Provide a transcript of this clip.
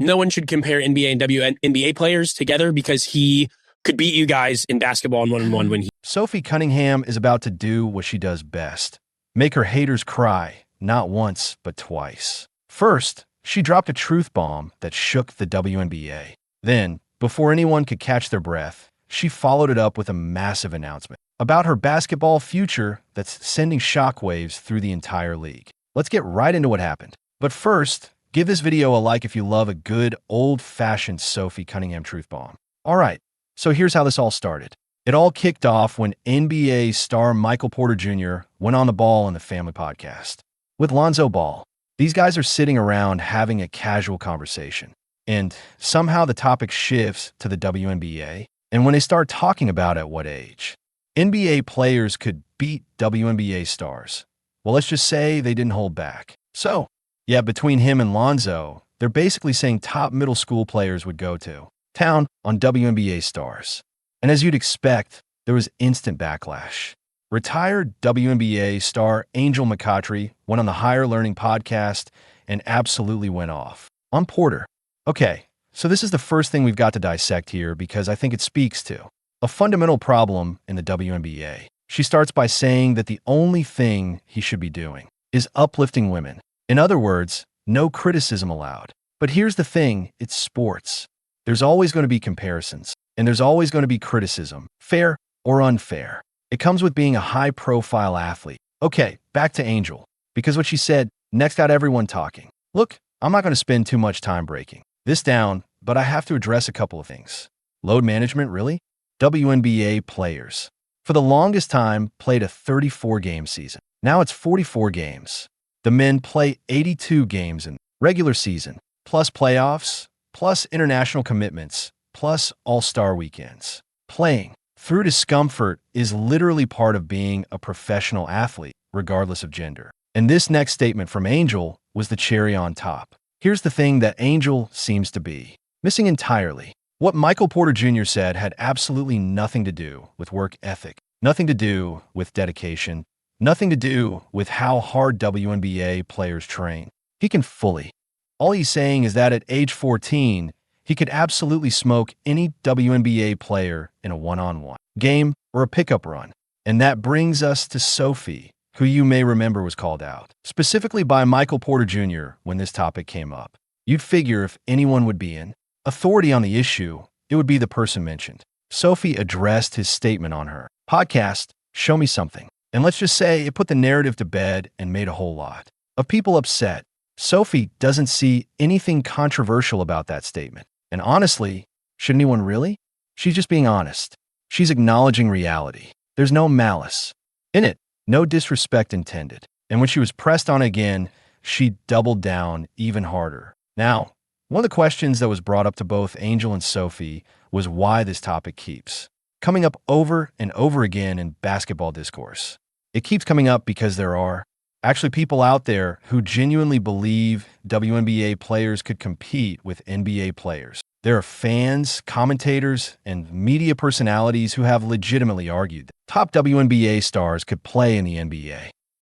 no one should compare NBA and WNBA players together because he could beat you guys in basketball in one-on-one when he... Sophie Cunningham is about to do what she does best. Make her haters cry, not once, but twice. First, she dropped a truth bomb that shook the WNBA. Then, before anyone could catch their breath, she followed it up with a massive announcement about her basketball future that's sending shockwaves through the entire league. Let's get right into what happened. But first, give this video a like if you love a good, old-fashioned Sophie Cunningham truth bomb. All right, so here's how this all started. It all kicked off when NBA star Michael Porter Jr. went on the Ball on the Family Podcast with Lonzo Ball. These guys are sitting around having a casual conversation, and somehow the topic shifts to the WNBA, and when they start talking about at what age NBA players could beat WNBA stars, well, let's just say they didn't hold back. So, yeah, between him and Lonzo, they're basically saying top middle school players would go to town on WNBA stars. And as you'd expect, there was instant backlash. Retired WNBA star Angel McCoughtry went on the Higher Learning podcast and absolutely went off on Porter. Okay, so this is the first thing we've got to dissect here because I think it speaks to a fundamental problem in the WNBA. She starts by saying that the only thing he should be doing is uplifting women. In other words, no criticism allowed. But here's the thing, it's sports. There's always going to be comparisons, and there's always going to be criticism, fair or unfair. It comes with being a high-profile athlete. Okay, back to Angel, because what she said next got everyone talking. Look, I'm not going to spend too much time breaking this down, but I have to address a couple of things. Load management, really? WNBA players, for the longest time, played a 34-game season. Now it's 44 games. The men play 82 games in regular season, plus playoffs, plus international commitments, plus all-star weekends. Playing through discomfort is literally part of being a professional athlete, regardless of gender. And this next statement from Angel was the cherry on top. Here's the thing that Angel seems to be missing entirely. What Michael Porter Jr. said had absolutely nothing to do with work ethic, nothing to do with dedication, nothing to do with how hard WNBA players train. He can fully. All he's saying is that at age 14, he could absolutely smoke any WNBA player in a one-on-one game or a pickup run. And that brings us to Sophie, who you may remember was called out, specifically by Michael Porter Jr. when this topic came up. You'd figure if anyone would be in authority on the issue, it would be the person mentioned. Sophie addressed his statement on her podcast, Show Me Something. And let's just say it put the narrative to bed and made a whole lot of people upset. Sophie doesn't see anything controversial about that statement. And honestly, should anyone really? She's just being honest. She's acknowledging reality. There's no malice in it, no disrespect intended. And when she was pressed on again, she doubled down even harder. Now, one of the questions that was brought up to both Angel and Sophie was why this topic keeps coming up over and over again in basketball discourse. It keeps coming up because there are actually people out there who genuinely believe WNBA players could compete with NBA players. There are fans, commentators, and media personalities who have legitimately argued that top WNBA stars could play in the NBA.